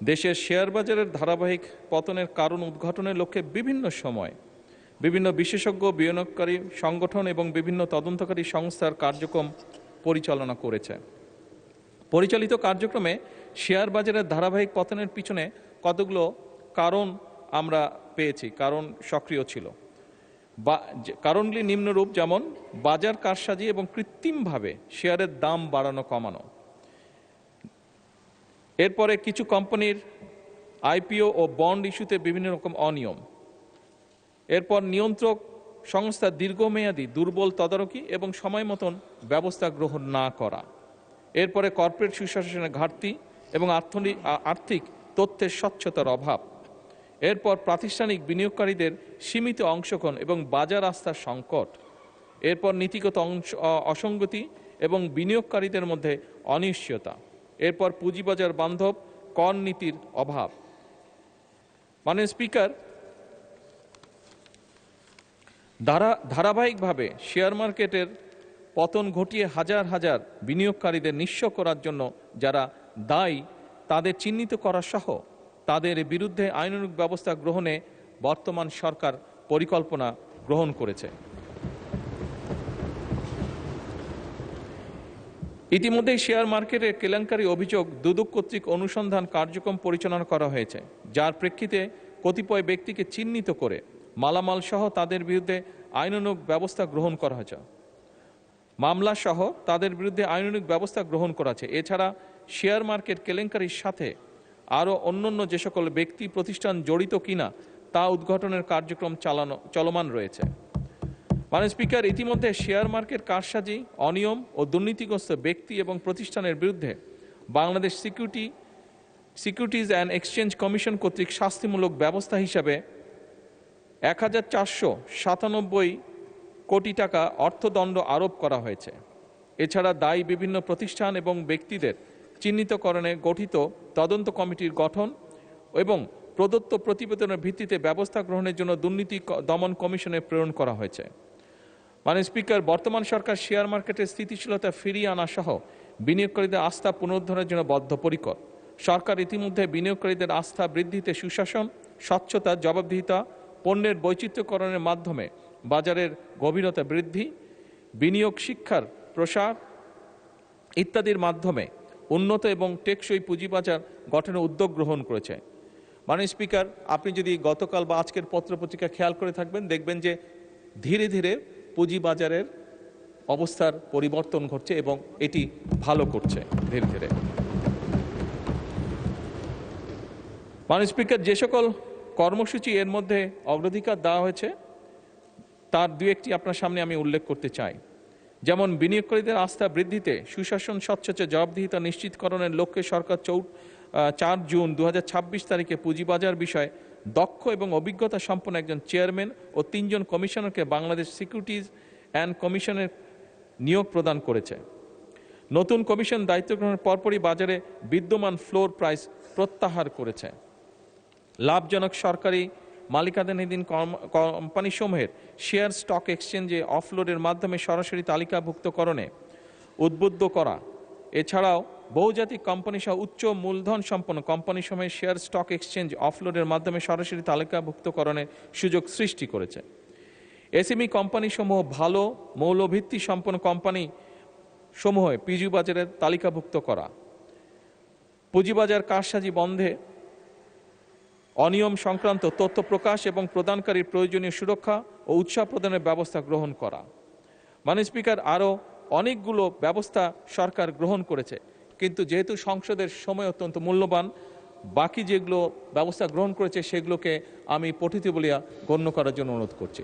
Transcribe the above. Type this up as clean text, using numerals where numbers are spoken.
দেশের শেয়ার বাজারের ধারাবাহিক পতনের কারণ উদ্ঘাটনের লক্ষ্যে বিভিন্ন সময় বিভিন্ন বিশেষজ্ঞ বিনিয়োগকারী সংগঠন এবং বিভিন্ন তদন্তকারী সংস্থার কার্যক্রম পরিচালনা করেছে। পরিচালিত কার্যক্রমে শেয়ার বাজারের ধারাবাহিক পতনের পিছনে কতগুলো কারণ আমরা পেয়েছি, কারণ সক্রিয় ছিল। কারণগুলি নিম্নরূপ, যেমন বাজার কারসাজি এবং কৃত্রিমভাবে শেয়ারের দাম বাড়ানো কমানো। এরপরে কিছু কোম্পানির আইপিও ও বন্ড ইস্যুতে বিভিন্ন রকম অনিয়ম। এরপর নিয়ন্ত্রক সংস্থার দীর্ঘমেয়াদী দুর্বল তদারকি এবং সময় মতন ব্যবস্থা গ্রহণ না করা। এরপরে কর্পোরেট সুশাসনের ঘাটতি এবং আর্থিক তথ্যের স্বচ্ছতার অভাব। এরপর প্রাতিষ্ঠানিক বিনিয়োগকারীদের সীমিত অংশগ্রহণ এবং বাজার আস্থার সংকট। এরপর নীতিগত অসঙ্গতি এবং বিনিয়োগকারীদের মধ্যে অনিশ্চয়তা। এরপর পুঁজিবাজার বান্ধব কর নীতির অভাব। মাননীয় স্পিকার, ধারাবাহিকভাবে শেয়ার মার্কেটের পতন ঘটিয়ে হাজার হাজার বিনিয়োগকারীদের নিঃস্ব করার জন্য যারা দায়ী তাদের চিহ্নিত করা সহ তাদের বিরুদ্ধে আইনানুগ ব্যবস্থা গ্রহণে বর্তমান সরকার পরিকল্পনা গ্রহণ করেছে। ইতিমধ্যেই শেয়ার মার্কেটের কেলেঙ্কারি অভিযোগ দুদক কর্তৃক অনুসন্ধান কার্যক্রম পরিচালনা করা হয়েছে, যার প্রেক্ষিতে কতিপয় ব্যক্তিকে চিহ্নিত করে মালামাল সহ তাদের বিরুদ্ধে আইনানুগ ব্যবস্থা গ্রহণ করা হয়েছে। মামলা সহ তাদের বিরুদ্ধে আইনানুগ ব্যবস্থা গ্রহণ করা হয়েছে। এছাড়া শেয়ার মার্কেট কেলেঙ্কারির সাথে আরও অন্যান্য যে সকল ব্যক্তি প্রতিষ্ঠান জড়িত কিনা তা উদ্ঘাটনের কার্যক্রম চলমান রয়েছে। মাননীয় স্পিকার, ইতিমধ্যে শেয়ার মার্কেট কারসাজি, অনিয়ম ও দুর্নীতিগ্রস্ত ব্যক্তি এবং প্রতিষ্ঠানের বিরুদ্ধে Bangladesh securities and exchange commission কর্তৃক শাস্তিমূলক ব্যবস্থা হিসাবে 1497 কোটি টাকা অর্থদণ্ড আরোপ করা হয়েছে। এছাড়া দায়ী বিভিন্ন প্রতিষ্ঠান এবং ব্যক্তিদের চিহ্নিতকরণে গঠিত তদন্ত কমিটির গঠন এবং প্রদত্ত প্রতিবেদনের ভিত্তিতে ব্যবস্থা গ্রহণের জন্য দুর্নীতি দমন কমিশনে প্রেরণ করা হয়েছে। মাননীয় স্পিকার, বর্তমান সরকার শেয়ার মার্কেটের স্থিতিশীলতা ফিরিয়ে আনা সহ বিনিয়োগকারীদের আস্থা পুনরুদ্ধারের জন্য বদ্ধপরিকর। সরকার ইতিমধ্যে বিনিয়োগকারীদের আস্থা বৃদ্ধিতে সুশাসন, স্বচ্ছতা, জবাবদিহিতা, পণ্যের বৈচিত্র্যকরণের মাধ্যমে বাজারের গভীরতা বৃদ্ধি, বিনিয়োগ শিক্ষার প্রসার ইত্যাদির মাধ্যমে উন্নত এবং টেকসই পুঁজিবাজার গঠনের উদ্যোগ গ্রহণ করেছে। মাননীয় স্পিকার, আপনি যদি গতকাল বা আজকের পত্রপত্রিকা খেয়াল করে থাকবেন, দেখবেন যে ধীরে ধীরে পুঁজিবাজারের অবস্থার পরিবর্তন ঘটছে এবং এটি ভালো করছে ধীরে ধীরে। মাননীয় স্পিকার, যে সকল কর্মসূচি এর মধ্যে অগ্রাধিকার দেওয়া হয়েছে তার দু একটি আপনার সামনে আমি উল্লেখ করতে চাই। যেমন বিনিয়োগকারীদের আস্থা বৃদ্ধিতে সুশাসন, স্বচ্ছতা, জবাবদিহিতা নিশ্চিতকরণের লক্ষ্যে সরকার 4 জুন 2026 তারিখে পুঁজিবাজার বিষয়ে দক্ষ এবং অভিজ্ঞতা সম্পন্ন একজন চেয়ারম্যান ও 3 জন কমিশনারকে বাংলাদেশ সিকিউরিটিজ অ্যান্ড কমিশনের নিয়োগ প্রদান করেছে। নতুন কমিশন দায়িত্ব গ্রহণের পরপরই বাজারে বিদ্যমান ফ্লোর প্রাইস প্রত্যাহার করেছে। লাভজনক সরকারি মালিকানাধীন কোম্পানিসমূহের শেয়ার স্টক এক্সচেঞ্জে অফলোডের মাধ্যমে সরাসরি তালিকাভুক্তকরণে উদ্বুদ্ধ করা। এছাড়াও বহুজাতিক কোম্পানি সহ উচ্চ মূলধন সম্পন্ন কোম্পানিসমূহের শেয়ার স্টক এক্সচেঞ্জ অফলোডের মাধ্যমে সরাসরি তালিকাভুক্তকরণের সুযোগ সৃষ্টি করেছে। এসএমই কোম্পানিসমূহ ভালো মৌলভিত্তি সম্পন্ন কোম্পানি সমূহ পুঁজিবাজারের তালিকাভুক্ত করা। পুঁজিবাজার কারসাজি বন্ধে অনিয়ম সংক্রান্ত তথ্য প্রকাশ এবং প্রদানকারীর প্রয়োজনীয় সুরক্ষা ও উৎসাহ প্রদানের ব্যবস্থা গ্রহণ করা। মাননীয় স্পিকার, আরও অনেকগুলো ব্যবস্থা সরকার গ্রহণ করেছে, কিন্তু যেহেতু সংসদের সময় অত্যন্ত মূল্যবান, বাকি যেগুলো ব্যবস্থা গ্রহণ করেছে সেগুলোকে আমি পঠিত বলিয়া গণ্য করার জন্য অনুরোধ করছি।